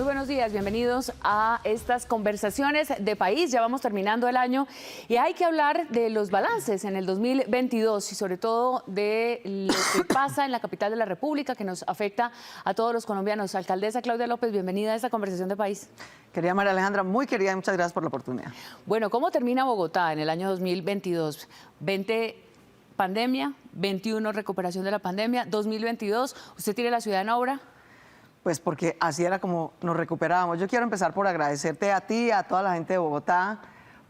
buenos días, bienvenidos a estas conversaciones de país. Ya vamos terminando el año y hay que hablar de los balances en el 2022 y sobre todo de lo que pasa en la capital de la República que nos afecta a todos los colombianos. Alcaldesa Claudia López, bienvenida a esta conversación de país. Querida María Alejandra, muy querida y muchas gracias por la oportunidad. Bueno, ¿cómo termina Bogotá en el año 2022? 20 pandemia, 21 recuperación de la pandemia, 2022, ¿usted tiene la ciudad en obra? Pues porque así era como nos recuperábamos. Yo quiero empezar por agradecerte a ti, a toda la gente de Bogotá,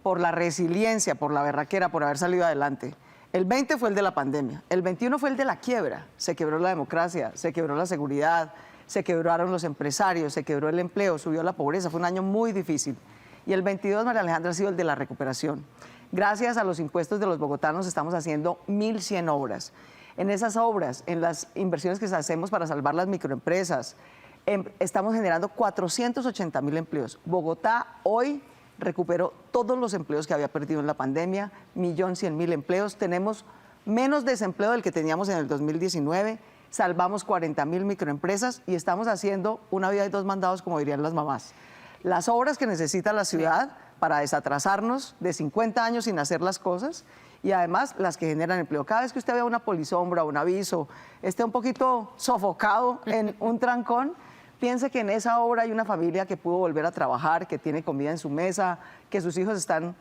por la resiliencia, por la berraquera, por haber salido adelante. El 20 fue el de la pandemia, el 21 fue el de la quiebra. Se quebró la democracia, se quebró la seguridad, se quebraron los empresarios, se quebró el empleo, subió la pobreza. Fue un año muy difícil. Y el 22, María Alejandra, ha sido el de la recuperación. Gracias a los impuestos de los bogotanos estamos haciendo 1.100 obras. En esas obras, en las inversiones que hacemos para salvar las microempresas, estamos generando 480.000 empleos. Bogotá hoy recuperó todos los empleos que había perdido en la pandemia, 1.100.000 empleos. Tenemos menos desempleo del que teníamos en el 2019, salvamos 40.000 microempresas y estamos haciendo una vida de dos mandados, como dirían las mamás. Las obras que necesita la ciudad para desatrasarnos de 50 años sin hacer las cosas y además las que generan empleo. Cada vez que usted vea una polisombra, un aviso, esté un poquito sofocado en un trancón, piense que en esa obra hay una familia que pudo volver a trabajar, que tiene comida en su mesa, que sus hijos están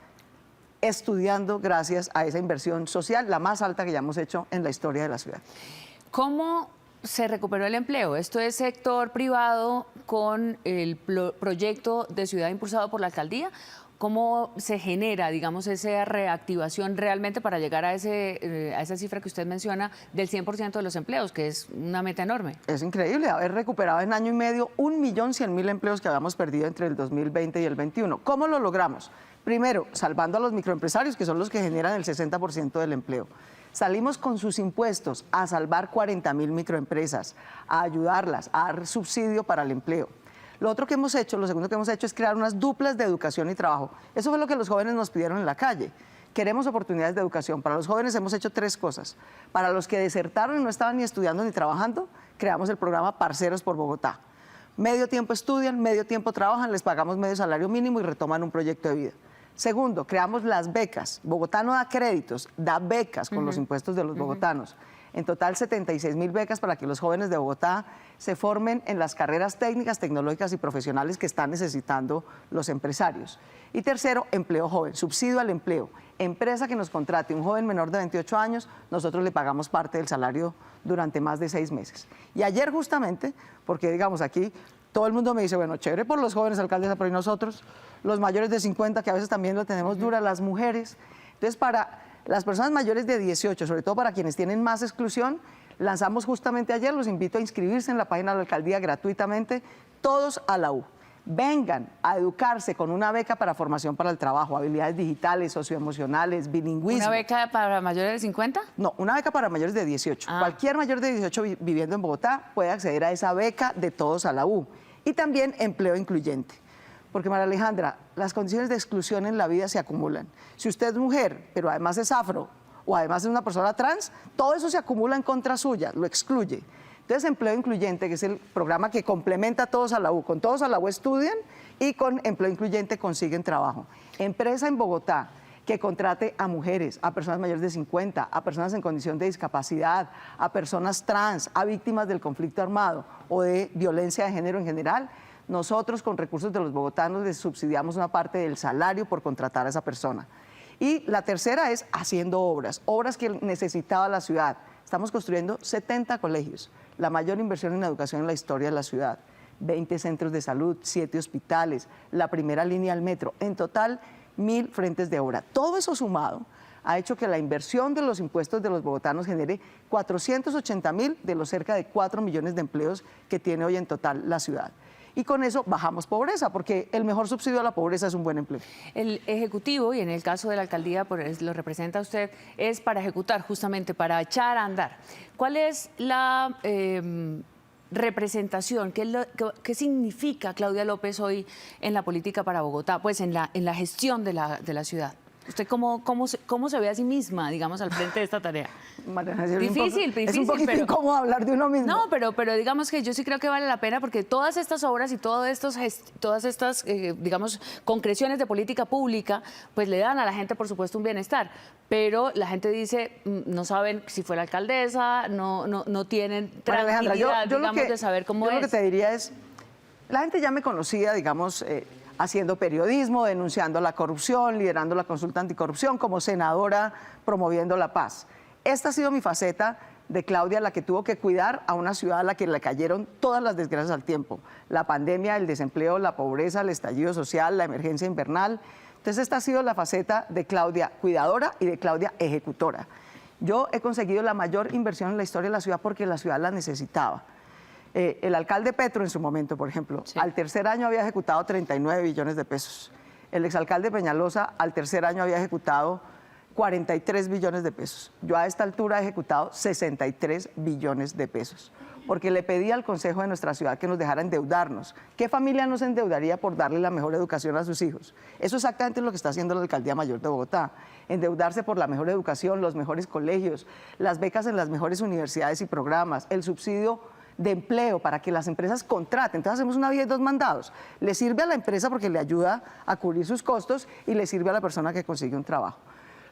estudiando gracias a esa inversión social, la más alta que ya hemos hecho en la historia de la ciudad. ¿Cómo se recuperó el empleo? Esto es sector privado con el proyecto de ciudad impulsado por la alcaldía. ¿Cómo se genera, digamos, esa reactivación realmente para llegar a esa cifra que usted menciona del 100% de los empleos, que es una meta enorme? Es increíble haber recuperado en año y medio 1.100.000 empleos que habíamos perdido entre el 2020 y el 21. ¿Cómo lo logramos? Primero, salvando a los microempresarios, que son los que generan el 60% del empleo. Salimos con sus impuestos a salvar 40.000 microempresas, a ayudarlas, a dar subsidio para el empleo. Lo otro que hemos hecho, lo segundo que hemos hecho es crear unas duplas de educación y trabajo. Eso fue lo que los jóvenes nos pidieron en la calle. Queremos oportunidades de educación. Para los jóvenes hemos hecho tres cosas. Para los que desertaron y no estaban ni estudiando ni trabajando, creamos el programa Parceros por Bogotá. Medio tiempo estudian, medio tiempo trabajan, les pagamos medio salario mínimo y retoman un proyecto de vida. Segundo, creamos las becas. Bogotá no da créditos, da becas con los impuestos de los bogotanos. En total, 76.000 becas para que los jóvenes de Bogotá se formen en las carreras técnicas, tecnológicas y profesionales que están necesitando los empresarios. Y tercero, empleo joven, subsidio al empleo. Empresa que nos contrate un joven menor de 28 años, nosotros le pagamos parte del salario durante más de 6 meses. Y ayer justamente, porque digamos aquí, todo el mundo me dice, bueno, chévere por los jóvenes alcaldesa, pero ¿y nosotros? Los mayores de 50, que a veces también lo tenemos dura, las mujeres. Entonces, para las personas mayores de 18, sobre todo para quienes tienen más exclusión, lanzamos justamente ayer, los invito a inscribirse en la página de la alcaldía gratuitamente, todos a la U. Vengan a educarse con una beca para formación para el trabajo, habilidades digitales, socioemocionales, bilingüismo. ¿Una beca para mayores de 50? No, una beca para mayores de 18. Cualquier mayor de 18 viviendo en Bogotá puede acceder a esa beca de todos a la U. Y también empleo incluyente. Porque, María Alejandra, las condiciones de exclusión en la vida se acumulan. Si usted es mujer, pero además es afro, o además es una persona trans, todo eso se acumula en contra suya, lo excluye. Entonces, empleo incluyente, que es el programa que complementa a todos a la U. Con todos a la U estudian y con empleo incluyente consiguen trabajo. Empresa en Bogotá que contrate a mujeres, a personas mayores de 50, a personas en condición de discapacidad, a personas trans, a víctimas del conflicto armado o de violencia de género en general. Nosotros, con recursos de los bogotanos, les subsidiamos una parte del salario por contratar a esa persona. Y la tercera es haciendo obras, obras que necesitaba la ciudad. Estamos construyendo 70 colegios, la mayor inversión en educación en la historia de la ciudad, 20 centros de salud, 7 hospitales, la primera línea al metro, en total 1.000 frentes de obra. Todo eso sumado ha hecho que la inversión de los impuestos de los bogotanos genere 480.000 de los cerca de 4 millones de empleos que tiene hoy en total la ciudad. Y con eso bajamos pobreza, porque el mejor subsidio a la pobreza es un buen empleo. El Ejecutivo, y en el caso de la alcaldía, lo representa usted, es para ejecutar, justamente para echar a andar. ¿Cuál es la representación? ¿Qué significa Claudia López hoy en la política para Bogotá, pues en la gestión de la ciudad? ¿Usted cómo se ve a sí misma, digamos, al frente de esta tarea? Difícil, difícil, es un poquito incómodo hablar de uno mismo. No, pero digamos que yo sí creo que vale la pena porque todas estas obras y todas estas, digamos, concreciones de política pública, pues le dan a la gente, por supuesto, un bienestar. Pero la gente dice, no saben si fue la alcaldesa, no tienen tranquilidad, digamos, de saber cómo es. Yo lo que te diría es, la gente ya me conocía, digamos, haciendo periodismo, denunciando la corrupción, liderando la consulta anticorrupción, como senadora promoviendo la paz. Esta ha sido mi faceta de Claudia, la que tuvo que cuidar a una ciudad a la que le cayeron todas las desgracias al tiempo. La pandemia, el desempleo, la pobreza, el estallido social, la emergencia invernal. Entonces esta ha sido la faceta de Claudia cuidadora y de Claudia ejecutora. Yo he conseguido la mayor inversión en la historia de la ciudad porque la ciudad la necesitaba. El alcalde Petro en su momento, por ejemplo, sí, al tercer año había ejecutado 39 billones de pesos. El exalcalde Peñalosa al tercer año había ejecutado 43 billones de pesos. Yo a esta altura he ejecutado 63 billones de pesos, porque le pedí al Consejo de nuestra ciudad que nos dejara endeudarnos. ¿Qué familia no se endeudaría por darle la mejor educación a sus hijos? Eso exactamente es lo que está haciendo la Alcaldía Mayor de Bogotá. Endeudarse por la mejor educación, los mejores colegios, las becas en las mejores universidades y programas, el subsidio de empleo para que las empresas contraten. Entonces hacemos una vía de dos mandados. Le sirve a la empresa porque le ayuda a cubrir sus costos y le sirve a la persona que consigue un trabajo.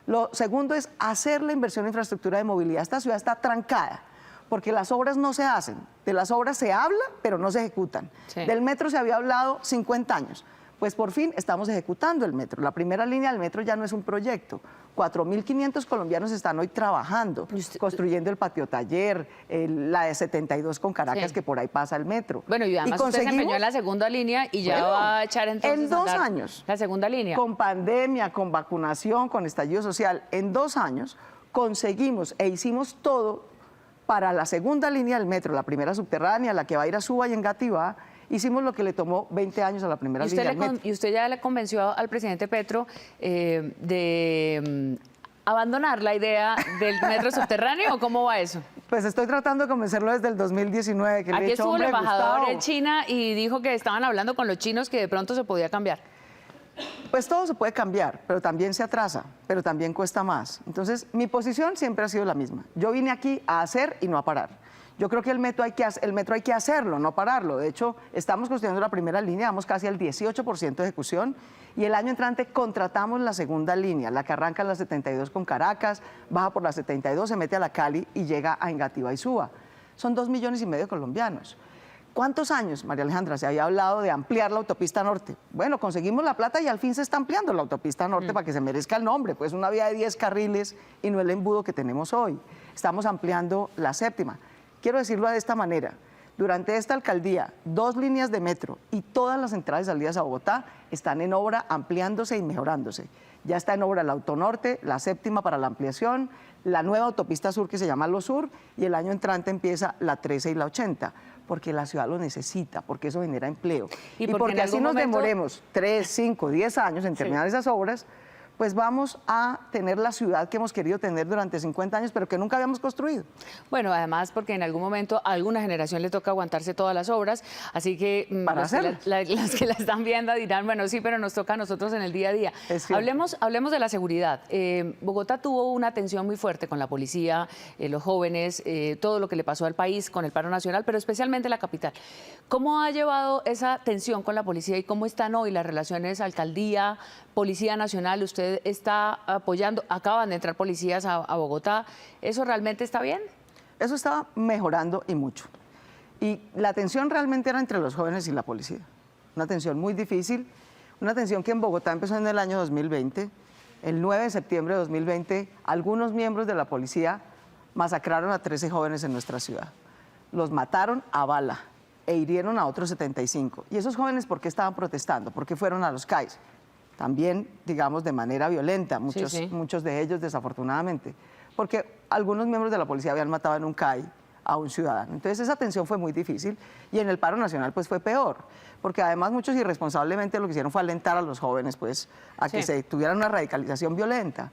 Lo segundo es hacer la inversión en infraestructura de movilidad. Esta ciudad está trancada porque las obras no se hacen. De las obras se habla, pero no se ejecutan. Sí. Del metro se había hablado 50 años. Pues por fin estamos ejecutando el metro. La primera línea del metro ya no es un proyecto. 4.500 colombianos están hoy trabajando, construyendo el patio taller, la de 72 con Caracas, sí, que por ahí pasa el metro. Bueno, y además usted se empeñó en la segunda línea y ya va a echar entonces en 2 años. La segunda línea. Con pandemia, con vacunación, con estallido social, en 2 años conseguimos e hicimos todo para la segunda línea del metro, la primera subterránea, la que va a ir a Suba y Engativá. Hicimos lo que le tomó 20 años a la primera línea del metro. ¿Y usted ya le convenció al presidente Petro de abandonar la idea del metro subterráneo o cómo va eso? Pues estoy tratando de convencerlo desde el 2019. Que aquí le he dicho, estuvo el embajador Gustavo, en China y dijo que estaban hablando con los chinos que de pronto se podía cambiar. Pues todo se puede cambiar, pero también se atrasa, pero también cuesta más. Entonces, mi posición siempre ha sido la misma. Yo vine aquí a hacer y no a parar. Yo creo que el metro hay que hacerlo, no pararlo. De hecho, estamos construyendo la primera línea, vamos casi al 18% de ejecución y el año entrante contratamos la segunda línea, la que arranca en la 72 con Caracas, baja por la 72, se mete a la Cali y llega a Engativá y Suba. Son 2,5 millones de colombianos. ¿Cuántos años, María Alejandra, se había hablado de ampliar la autopista norte? Bueno, conseguimos la plata y al fin se está ampliando la autopista norte para que se merezca el nombre, pues una vía de 10 carriles y no el embudo que tenemos hoy. Estamos ampliando la séptima. Quiero decirlo de esta manera, durante esta alcaldía, 2 líneas de metro y todas las entradas y salidas a Bogotá están en obra ampliándose y mejorándose. Ya está en obra la Autonorte, la séptima para la ampliación, la nueva autopista sur que se llama Lo Sur y el año entrante empieza la 13 y la 80, porque la ciudad lo necesita, porque eso genera empleo. Y porque así nos demoremos 3, 5, 10 años en terminar esas obras, pues vamos a tener la ciudad que hemos querido tener durante 50 años, pero que nunca habíamos construido. Bueno, además porque en algún momento a alguna generación le toca aguantarse todas las obras, así que los que la están viendo dirán, bueno, sí, pero nos toca a nosotros en el día a día. Hablemos de la seguridad. Bogotá tuvo una tensión muy fuerte con la policía, los jóvenes, todo lo que le pasó al país con el paro nacional, pero especialmente la capital. ¿Cómo ha llevado esa tensión con la policía y cómo están hoy las relaciones alcaldía, Policía Nacional? Usted está apoyando, acaban de entrar policías a Bogotá. ¿Eso realmente está bien? Eso está mejorando y mucho. Y la tensión realmente era entre los jóvenes y la policía. Una tensión muy difícil, una tensión que en Bogotá empezó en el año 2020. El 9 de septiembre de 2020, algunos miembros de la policía masacraron a 13 jóvenes en nuestra ciudad. Los mataron a bala e hirieron a otros 75. ¿Y esos jóvenes por qué estaban protestando? ¿Por qué fueron a los CAIs? También, digamos, de manera violenta, muchos de ellos desafortunadamente, porque algunos miembros de la policía habían matado en un CAI a un ciudadano. Entonces esa tensión fue muy difícil y en el paro nacional pues fue peor, porque además muchos irresponsablemente lo que hicieron fue alentar a los jóvenes pues a que se tuvieran una radicalización violenta.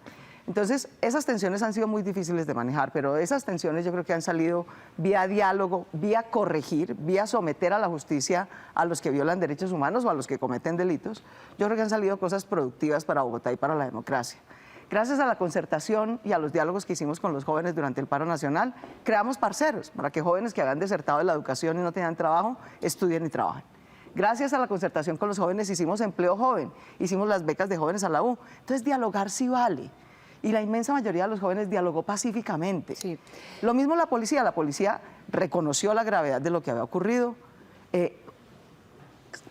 Entonces, esas tensiones han sido muy difíciles de manejar, pero esas tensiones yo creo que han salido vía diálogo, vía corregir, vía someter a la justicia a los que violan derechos humanos o a los que cometen delitos. Yo creo que han salido cosas productivas para Bogotá y para la democracia. Gracias a la concertación y a los diálogos que hicimos con los jóvenes durante el paro nacional, creamos parceros para que jóvenes que habían desertado de la educación y no tenían trabajo, estudien y trabajen. Gracias a la concertación con los jóvenes hicimos empleo joven, hicimos las becas de jóvenes a la U. Entonces, dialogar sí vale. Y la inmensa mayoría de los jóvenes dialogó pacíficamente. Sí. Lo mismo la policía reconoció la gravedad de lo que había ocurrido,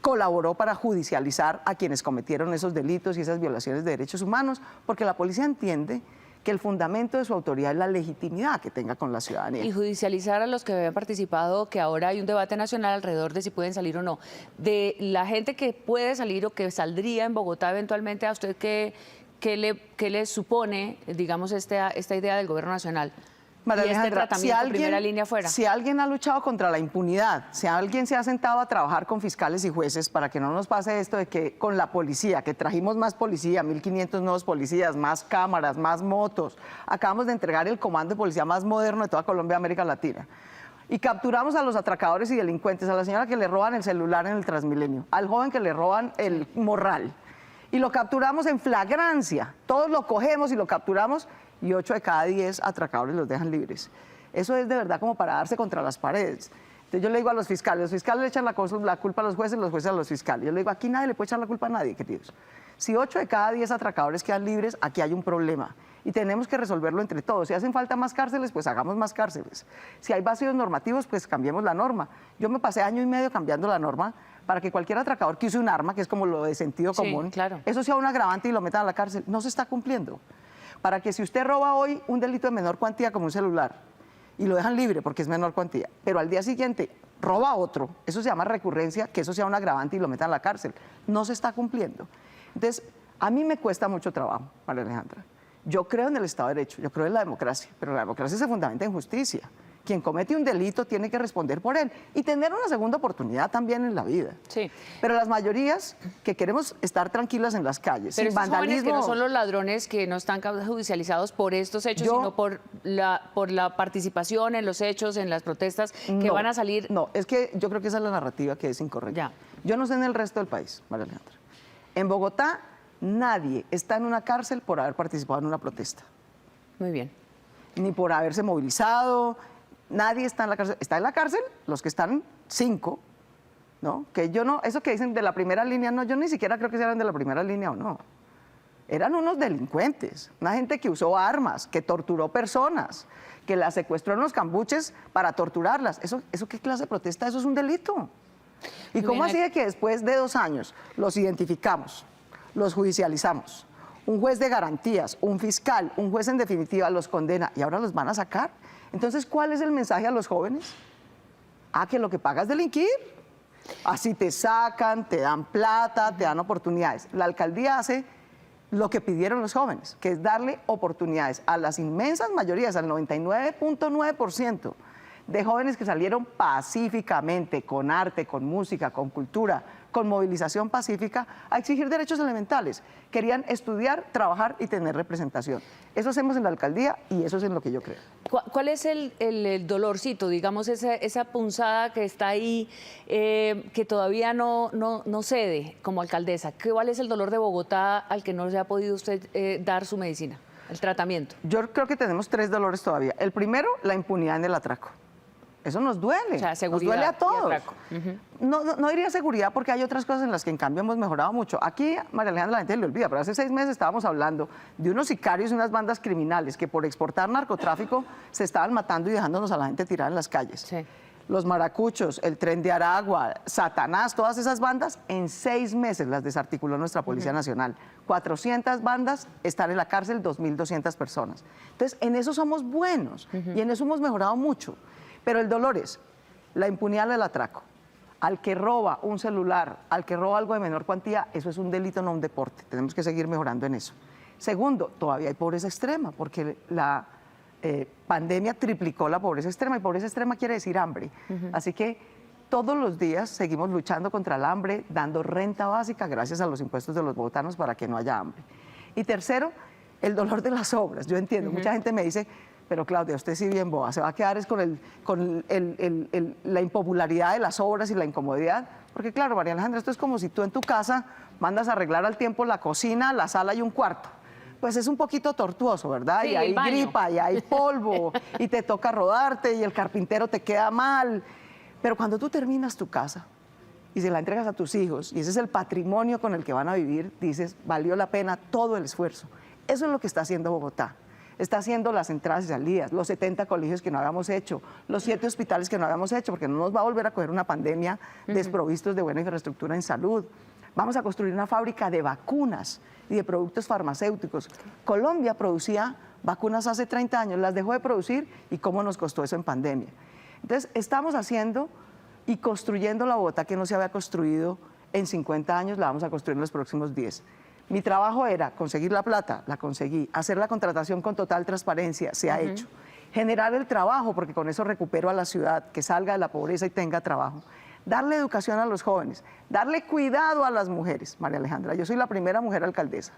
colaboró para judicializar a quienes cometieron esos delitos y esas violaciones de derechos humanos, porque la policía entiende que el fundamento de su autoridad es la legitimidad que tenga con la ciudadanía. Y judicializar a los que habían participado, que ahora hay un debate nacional alrededor de si pueden salir o no. De la gente que puede salir o que saldría en Bogotá eventualmente, ¿a usted qué le supone, digamos, esta idea del gobierno nacional? María y este Alejandra, tratamiento primera línea fuera. Si alguien ha luchado contra la impunidad, si alguien se ha sentado a trabajar con fiscales y jueces para que no nos pase esto de que con la policía, que trajimos más policía, 1.500 nuevos policías, más cámaras, más motos, acabamos de entregar el comando de policía más moderno de toda Colombia y América Latina. Y capturamos a los atracadores y delincuentes, a la señora que le roban el celular en el Transmilenio, al joven que le roban el morral. Y lo capturamos en flagrancia, todos lo cogemos y lo capturamos y 8 de cada 10 atracadores los dejan libres. Eso es de verdad como para darse contra las paredes. Entonces yo le digo a los fiscales le echan la culpa a los jueces a los fiscales. Yo le digo, aquí nadie le puede echar la culpa a nadie, queridos. Si 8 de cada 10 atracadores quedan libres, aquí hay un problema y tenemos que resolverlo entre todos. Si hacen falta más cárceles, pues hagamos más cárceles. Si hay vacíos normativos, pues cambiemos la norma. Yo me pasé 1.5 años cambiando la norma para que cualquier atracador que use un arma, que es como lo de sentido común, claro, eso sea un agravante y lo metan a la cárcel. No se está cumpliendo. Para que si usted roba hoy un delito de menor cuantía como un celular y lo dejan libre porque es menor cuantía, pero al día siguiente roba otro, eso se llama recurrencia, que eso sea un agravante y lo metan a la cárcel. No se está cumpliendo. Entonces, a mí me cuesta mucho trabajo, María Alejandra. Yo creo en el Estado de Derecho, yo creo en la democracia, pero la democracia se fundamenta en justicia. Quien comete un delito tiene que responder por él y tener una segunda oportunidad también en la vida. Sí. Pero las mayorías que queremos estar tranquilas en las calles, pero sin vandalismo... que no son los ladrones que no están judicializados por estos hechos, sino por la participación en los hechos, en las protestas, que van a salir... No, es que yo creo que esa es la narrativa que es incorrecta. Ya. Yo no sé en el resto del país, María Alejandra. En Bogotá, nadie está en una cárcel por haber participado en una protesta. Muy bien. Ni por haberse movilizado... Nadie está en la cárcel. Está en la cárcel los que están 5, ¿no? Que yo no, eso que dicen de la primera línea, no, yo ni siquiera creo que eran de la primera línea o no. Eran unos delincuentes, una gente que usó armas, que torturó personas, que las secuestró en los cambuches para torturarlas. ¿Eso qué clase de protesta? Eso es un delito. ¿Y cómo así de que después de 2 años los identificamos, los judicializamos, un juez de garantías, un fiscal, un juez en definitiva los condena y ahora los van a sacar? Entonces, ¿cuál es el mensaje a los jóvenes? Que lo que pagas es delinquir. Así te sacan, te dan plata, te dan oportunidades. La alcaldía hace lo que pidieron los jóvenes, que es darle oportunidades a las inmensas mayorías, al 99.9% de jóvenes que salieron pacíficamente, con arte, con música, con cultura, con movilización pacífica, a exigir derechos elementales. Querían estudiar, trabajar y tener representación. Eso hacemos en la alcaldía y eso es en lo que yo creo. ¿Cuál es el dolorcito, digamos, esa punzada que está ahí, que todavía no cede como alcaldesa? ¿Cuál es el dolor de Bogotá al que no se ha podido usted dar su medicina, el tratamiento? Yo creo que tenemos 3 dolores todavía. El primero, la impunidad en el atraco. Eso nos duele, o sea, seguridad, nos duele a todos. Uh-huh. No diría seguridad porque hay otras cosas en las que en cambio hemos mejorado mucho. Aquí, María Alejandra, la gente le olvida, pero hace 6 meses estábamos hablando de unos sicarios y unas bandas criminales que por exportar narcotráfico se estaban matando y dejándonos a la gente tirada en las calles. Sí. Los maracuchos, el Tren de Aragua, Satanás, todas esas bandas, en 6 meses las desarticuló nuestra Policía Nacional. 400 bandas están en la cárcel, 2.200 personas. Entonces, en eso somos buenos y en eso hemos mejorado mucho. Pero el dolor es la impunidad del atraco. Al que roba un celular, al que roba algo de menor cuantía, eso es un delito, no un deporte. Tenemos que seguir mejorando en eso. Segundo, todavía hay pobreza extrema, porque la pandemia triplicó la pobreza extrema, y pobreza extrema quiere decir hambre. Así que todos los días seguimos luchando contra el hambre, dando renta básica gracias a los impuestos de los bogotanos para que no haya hambre. Y tercero, el dolor de las obras. Yo entiendo, mucha gente me dice, pero Claudia, usted sí bien boba, se va a quedar es con la impopularidad de las obras y la incomodidad. Porque claro, María Alejandra, esto es como si tú en tu casa mandas a arreglar al tiempo la cocina, la sala y un cuarto. Pues es un poquito tortuoso, ¿verdad? Sí, y hay el baño. gripa, y hay polvo, y te toca rodarte, y el carpintero te queda mal. Pero cuando tú terminas tu casa y se la entregas a tus hijos, y ese es el patrimonio con el que van a vivir, dices, valió la pena todo el esfuerzo. Eso es lo que está haciendo Bogotá. Está haciendo las entradas y salidas, los 70 colegios que no habíamos hecho, los 7 hospitales que no habíamos hecho, porque no nos va a volver a coger una pandemia desprovistos de buena infraestructura en salud. Vamos a construir una fábrica de vacunas y de productos farmacéuticos. Colombia producía vacunas hace 30 años, las dejó de producir y cómo nos costó eso en pandemia. Entonces, estamos haciendo y construyendo la Bogotá que no se había construido en 50 años, la vamos a construir en los próximos 10. Mi trabajo era conseguir la plata, la conseguí, hacer la contratación con total transparencia, se ha hecho. Generar el trabajo, porque con eso recupero a la ciudad, que salga de la pobreza y tenga trabajo. Darle educación a los jóvenes, darle cuidado a las mujeres. María Alejandra, yo soy la primera mujer alcaldesa.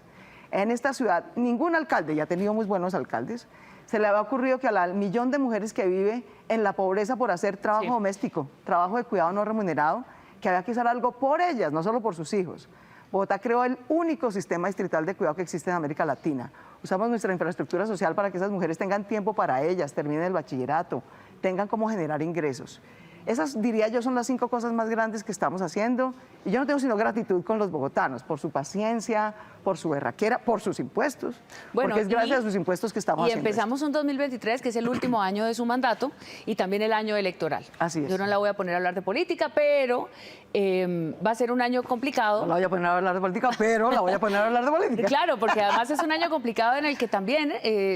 En esta ciudad, ningún alcalde, ya ha tenido muy buenos alcaldes, se le había ocurrido que al millón de mujeres que vive en la pobreza por hacer trabajo doméstico, trabajo de cuidado no remunerado, que había que hacer algo por ellas, no solo por sus hijos. Bogotá creó el único sistema distrital de cuidado que existe en América Latina. Usamos nuestra infraestructura social para que esas mujeres tengan tiempo para ellas, terminen el bachillerato, tengan cómo generar ingresos. Esas, diría yo, son las 5 cosas más grandes que estamos haciendo. Y yo no tengo sino gratitud con los bogotanos por su paciencia, por su berraquera, por sus impuestos. Bueno, porque es gracias a sus impuestos que estamos haciendo empezamos un 2023, que es el último año de su mandato y también el año electoral. Así es. Yo no la voy a poner a hablar de política, pero va a ser un año complicado. No la voy a poner a hablar de política, pero la voy a poner a hablar de política. Claro, porque además es un año complicado en el que también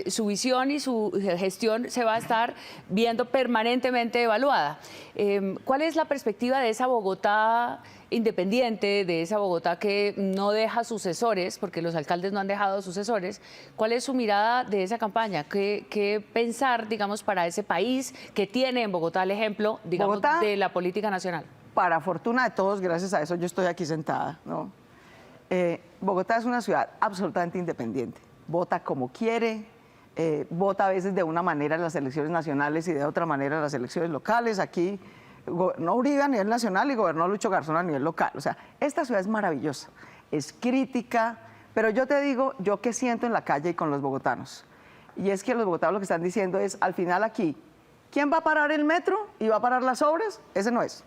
su visión y su gestión se va a estar viendo permanentemente evaluada. ¿Cuál es la perspectiva de esa Bogotá independiente, de esa Bogotá que no deja sucesores, porque los alcaldes no han dejado sucesores? ¿Cuál es su mirada de esa campaña? ¿Qué pensar, digamos, para ese país que tiene en Bogotá el ejemplo, digamos, Bogotá, de la política nacional? Para fortuna de todos, gracias a eso yo estoy aquí sentada, ¿no? Bogotá es una ciudad absolutamente independiente. Vota como quiere, vota a veces de una manera en las elecciones nacionales y de otra manera en las elecciones locales. Aquí gobernó Uribe a nivel nacional y gobernó Lucho Garzón a nivel local. O sea, esta ciudad es maravillosa, es crítica, pero yo te digo, yo qué siento en la calle y con los bogotanos. Y es que los bogotanos lo que están diciendo es, al final aquí, ¿quién va a parar el metro y va a parar las obras? Ese no es.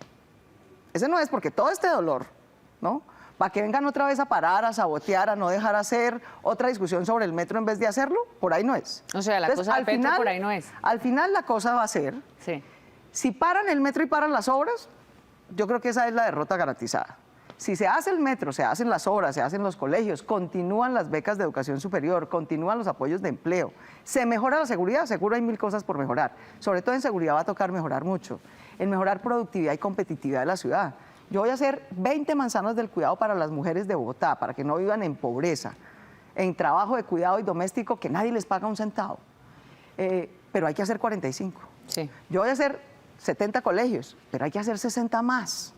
Ese no es, porque todo este dolor, ¿no? Para que vengan otra vez a parar, a sabotear, a no dejar hacer otra discusión sobre el metro en vez de hacerlo, por ahí no es. O sea, la cosa del Petro por ahí no es. Al final la cosa va a ser, Sí. si paran el metro y paran las obras, yo creo que esa es la derrota garantizada. Si se hace el metro, se hacen las obras, se hacen los colegios, continúan las becas de educación superior, continúan los apoyos de empleo, se mejora la seguridad, seguro hay 1000 cosas por mejorar. Sobre todo en seguridad va a tocar mejorar mucho, en mejorar productividad y competitividad de la ciudad. Yo voy a hacer 20 manzanas del cuidado para las mujeres de Bogotá, para que no vivan en pobreza, en trabajo de cuidado y doméstico que nadie les paga un centavo. Pero hay que hacer 45. Sí. Yo voy a hacer 70 colegios, pero hay que hacer 60 más.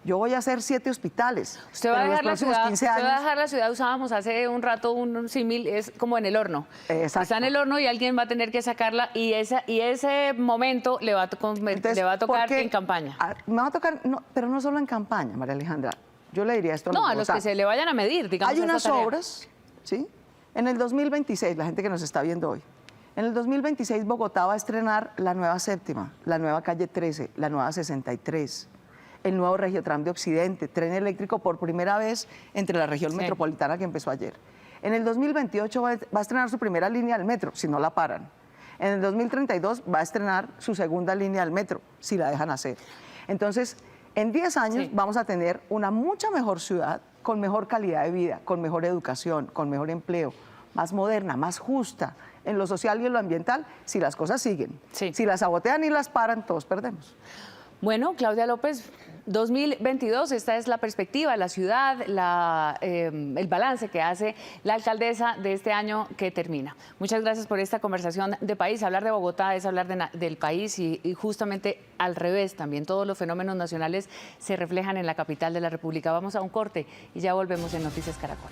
Yo voy a hacer 7 hospitales. Usted va a dejar la ciudad, 15 usted va a años, dejar la ciudad, usábamos hace un rato un símil, es como en el horno. Exacto. Está en el horno y alguien va a tener que sacarla y ese momento le va a, Entonces, le va a tocar ¿por qué? en campaña. Me va a tocar, no, pero no solo en campaña, María Alejandra. Yo le diría esto a No, a los bogotanos. que se le vayan a medir, digamos. Hay esta unas tarea. obras, ¿sí? En el 2026, la gente que nos está viendo hoy, en el 2026 Bogotá va a estrenar la nueva séptima, la nueva calle 13, la nueva 63, el nuevo Regiotram de Occidente, tren eléctrico por primera vez entre la región metropolitana que empezó ayer. En el 2028 va a estrenar su primera línea del metro, si no la paran. En el 2032 va a estrenar su segunda línea del metro, si la dejan hacer. Entonces, en 10 años vamos a tener una mucha mejor ciudad, con mejor calidad de vida, con mejor educación, con mejor empleo, más moderna, más justa, en lo social y en lo ambiental, si las cosas siguen. Sí. Si las sabotean y las paran, todos perdemos. Bueno, Claudia López, 2022, esta es la perspectiva, la ciudad, el balance que hace la alcaldesa de este año que termina. Muchas gracias por esta conversación de país. Hablar de Bogotá es hablar del país y justamente al revés también. Todos los fenómenos nacionales se reflejan en la capital de la República. Vamos a un corte y ya volvemos en Noticias Caracol.